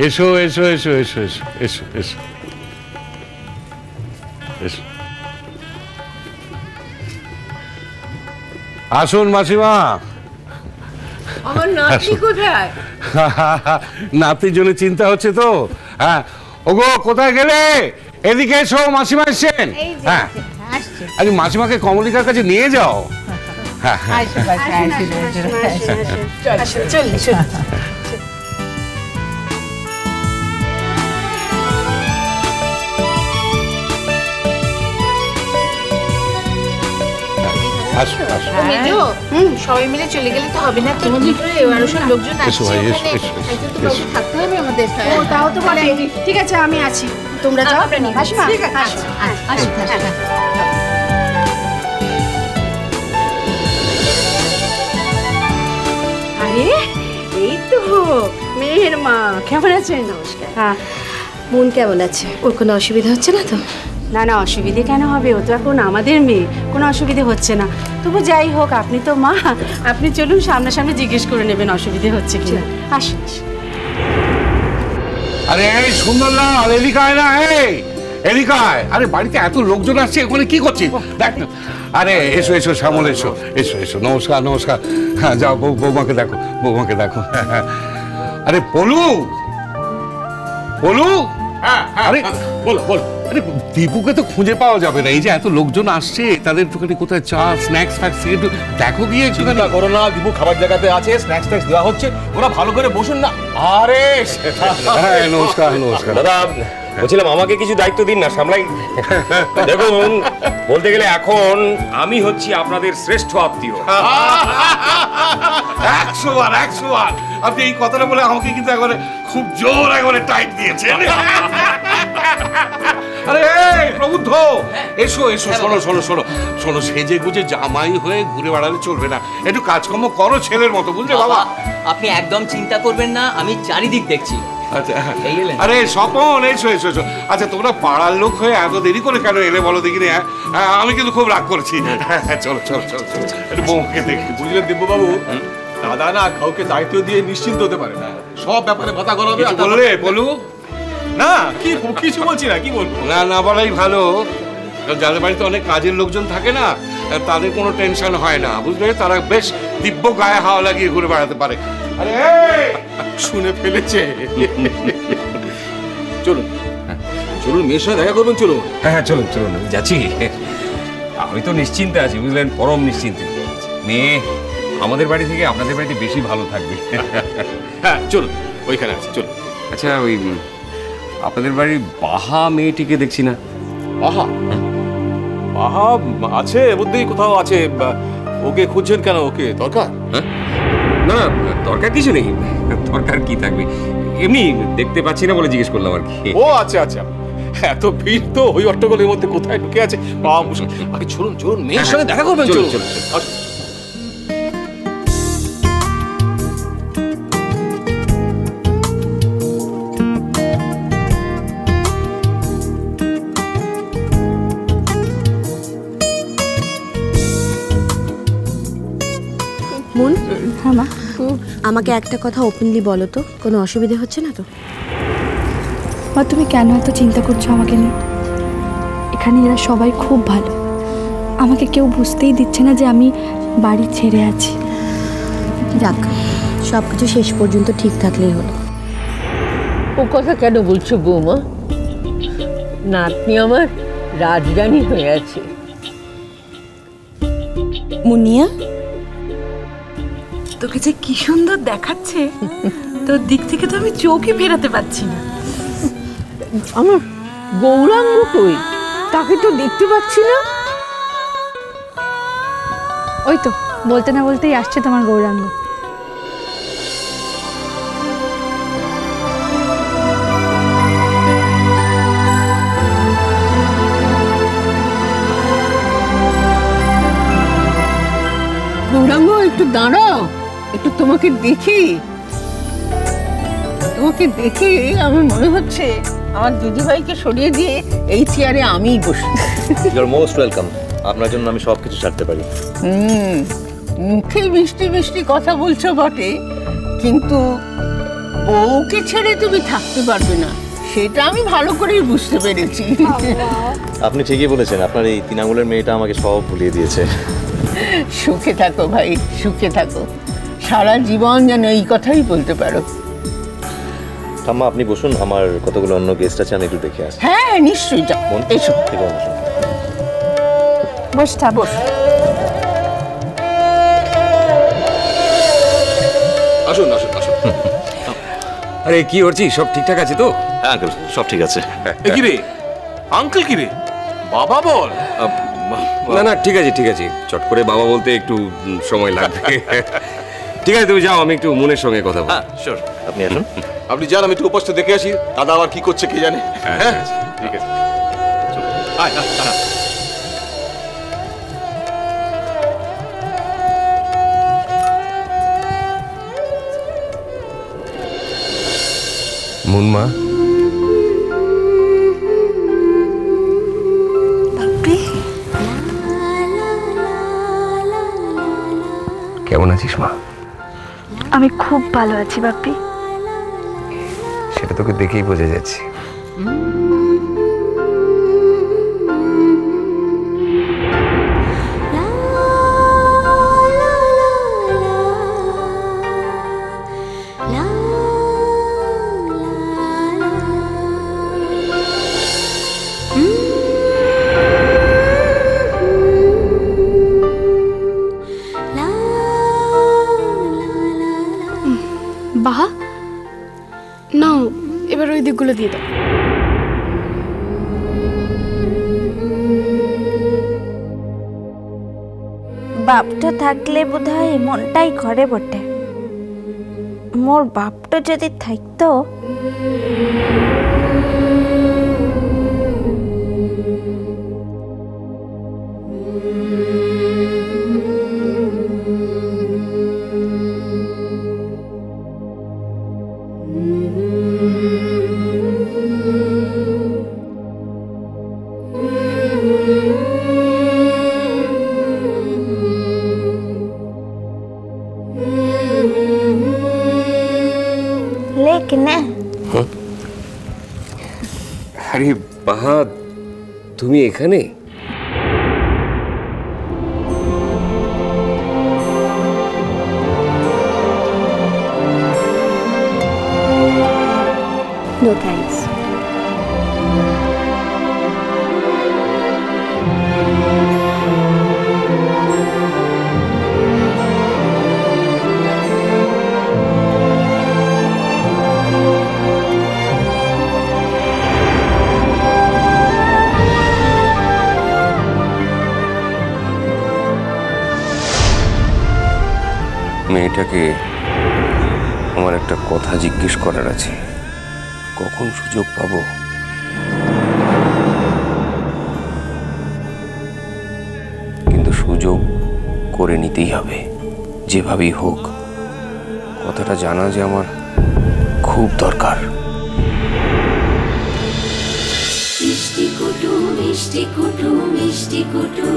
এসো এসো এসো এসো এসো এসো এসো এসো। আসুন মাসিমা। আমার নাতি কোথায়? নাতির জন্য চিন্তা হচ্ছে তো। হ্যাঁ ওগো কোথায় গেলে? এদিকে এসো, মাসিমা এসছেন। হ্যাঁ আরে মাসিমাকে কমলিকার কাছে নিয়ে যাও। সবাই মিলে চলে গেলে তো হবে না, লোকজন থাকতে হবে আমাদের। তাও তো বলে ঠিক আছে আমি আছি, তোমরা যাও। আরে এই তো মেয়ের মা, কেমন আছেন? নমস্কার। হ্যাঁ মন কেমন আছে? ওর কোনো অসুবিধা হচ্ছে না তো? না না, অসুবিধে কেন হবে? ও তো এখন আমাদের মেয়ে, কোনো অসুবিধে হচ্ছে না। তবু যাই হোক, আপনি তো মা, আপনি চলুন সামনাসামনি জিজ্ঞেস করে নেবেন অসুবিধে হচ্ছে কিনা। আসুন। আরে সুন্দরলাল এদিকায় না, এদিকায়। আরে বাড়িতে এত লোকজন আসছে, ওখানে কি করছিস? দেখ না। আরে এসো এসো শ্যামল, এসো এসো এসো। নমস্কার নমস্কার। হ্যাঁ যাও বৌমাকে দেখো, বৌমাকে দেখো। আরে পলু, পলু। আরে বলো বলো। আরে দীপুকে তো খুঁজে পাওয়া যাবে না, এই যে এত লোকজন আসছে, তাদের একটুখানি কোথায় চা স্ন্যাক্স ফ্যাক্স একটু দেখো গিয়ে। চিন্তা করো না, দীপু খাবার জায়গাতে আছে, স্ন্যাক্স ট্যাক্স দেওয়া হচ্ছে, ওরা ভালো করে বসুন না। আরে হ্যাঁ নমস্কার নমস্কার। দাদা বলছিলাম আমাকে কিছু দায়িত্ব দিন না, সামলাই। দেখুন বলতে গেলে এখন আমি হচ্ছি আপনাদের শ্রেষ্ঠ আত্মীয়। 100 বার 100 বার। আপনি এই কথাটা বলে আমাকে কিন্তু একবারে খুব জোর একবারে টাইট দিয়েছেন। আরে প্রবুদ্ধ এসো এসো। শোনো শোনো শোনো শোনো, সেজে গুজে জামাই হয়ে ঘুরে বেড়ালে চলবে না, একটু কাজকর্ম করো ছেলের মতো, বুঝলে বাবা? আপনি একদম চিন্তা করবেন না, আমি চারিদিক দেখছি। আচ্ছা আরে স্বপন এসো এসো এসো। আচ্ছা তোমরা পাড়ার লোক হয়ে এত দেরি করে কেন এলে বলো দেখি? আমি কিন্তু খুব রাগ করেছি। চলো চলো চলো চলো, একটু বউকে দেখি। বুঝলেন দিব্যবাবু, দাদা না কাউকে দায়িত্ব দিয়ে নিশ্চিন্ত হতে পারে না, সব ব্যাপারে মাথা গলাবে। বললে বলু না, কি কিছু বলছি না, কি বলবো? না না বলাই ভালো। যাদের বাড়িতে অনেক কাজের লোকজন থাকে না, তাদের কোনো টেনশন হয় না, বুঝলে? তারা বেশ দিব্য গায়ে হাওয়া লাগিয়ে ঘুরে বেড়াতে পারে। আরে শুনে ফেলেছে। চলুন চলুন, মেয়ের সঙ্গে দেখা করবেন, চলুন। হ্যাঁ চলুন চলুন, যাচ্ছি। আমি তো নিশ্চিন্তে আছি, বুঝলেন, পরম নিশ্চিন্তে। মেয়ে আমাদের বাড়ি থেকে আপনাদের বাড়িতে বেশি ভালো থাকবে। হ্যাঁ চলুন, ওইখানে আছে, চলুন। আচ্ছা ওই আপনাদের বাড়ির বাহা মেয়েটিকে দেখছি না। বাহা? বাহা আছে, এর মধ্যেই কোথাও আছে। ওকে খুঁজছেন কেন? ওকে দরকার? হ্যাঁ না না, দরকার কিছু নেই। দরকার কি থাকবে, এমনি দেখতে পাচ্ছি না বলে জিজ্ঞেস করলাম আর কি। ও আচ্ছা আচ্ছা, এত ভিড় তো, ওই অট্টগোলের মধ্যে কোথায় ঢুকে আছে বাবা মুশকিল। বাকি চলুন চলুন, মেয়ের সঙ্গে দেখা করবেন, চলুন চলুন। মন, হ্যাঁ মা, আমাকে একটা কথা ওপেনলি বলো তো, কোনো অসুবিধা হচ্ছে না তো? মা তুমি কেন এত চিন্তা করছো আমাকে নিয়ে? এখানে এরা সবাই খুব ভালো, আমাকে কেউ বুঝতেই দিচ্ছে না যে আমি বাড়ি ছেড়ে আছি। যাক, সব কিছু শেষ পর্যন্ত ঠিক থাকলেই হলো। ও কথা কেন বলছো বৌমা? নাতনি আমার রাজরানী হয়ে আছে। মুনিয়া, তোকে যে কি সুন্দর দেখাচ্ছে, তোর দিক থেকে তো আমি চোখই ফেরাতে পারছি না। আমার গৌরাঙ্গ কই? তাকে তো দেখতে পাচ্ছি না। ওই তো বলতে না বলতেই আসছে তোমার গৌরাঙ্গ। গৌরাঙ্গ একটু দাঁড়াও, একটু তোমাকে দেখি। তোমাকে দেখে আমার মনে হচ্ছে আমার দিদিভাইকে সরিয়ে দিয়ে এই চেয়ারে আমিই বসি। You are most welcome. আপনার জন্য আমি সব কিছু ছাড়তে পারি। মুখে মিষ্টি মিষ্টি কথা বলছো বটে, কিন্তু বউকে ছেড়ে তুমি থাকতে পারবে না, সেটা আমি ভালো করেই বুঝতে পেরেছি। আপনি ঠিকই বলেছেন, আপনার এই 3 আঙুলের মেয়েটা আমাকে সব ভুলিয়ে দিয়েছে। সুখে থাকো ভাই, সুখে থাকো, সারা জীবন যেন এই কথাই বলতে পারো। ঠাম্মা আপনি বসুন, আমার কতগুলো অন্য গেস্ট আছে, আমি একটু দেখে আসি। হ্যাঁ নিশ্চয়ই, যাও এসো। ঠিক আছে, বস ঠাকুর। বস। আসুন আসুন আসুন। আরে কি করছি, সব ঠিকঠাক আছে তো? হ্যাঁ আঙ্কেল, সব ঠিক আছে। কি রে আঙ্কেল, কি রে বাবা বল? না না ঠিক আছে ঠিক আছে, চট করে বাবা বলতে একটু সময় লাগবে। ঠিক আছে তুমি যাও, আমি একটু মনের সঙ্গে কথা বলবো। হ্যাঁ শিওর, আপনি আসুন। আপনি যান, আমি একটু উপস্থিত দেখে আসি দাদা আবার কি করছে কে জানে। হ্যাঁ ঠিক আছে। আয়, আয়, আয়। মুনমা, কেমন আছিস মা? আমি খুব ভালো আছি বাপ্পি। সেটা তোকে দেখেই বোঝা যাচ্ছে। বাহা নাও, এবার ওই দিকগুলো দিয়ে দাও। বাপটা থাকলে বোধহয় মনটাই ঘরে বটে। মোর বাপটা যদি থাকতো লেকিনে। আরে বাহা, তুমি এখানে? No thanks. মেয়েটাকে আমার একটা কথা জিজ্ঞেস করার আছে, কখন সুযোগ পাবো? কিন্তু সুযোগ করে নিতেই হবে, যেভাবেই হোক। কথাটা জানা যে আমার খুব দরকার। মিষ্টি কুটু মিষ্টি কুটু মিষ্টি কুটু।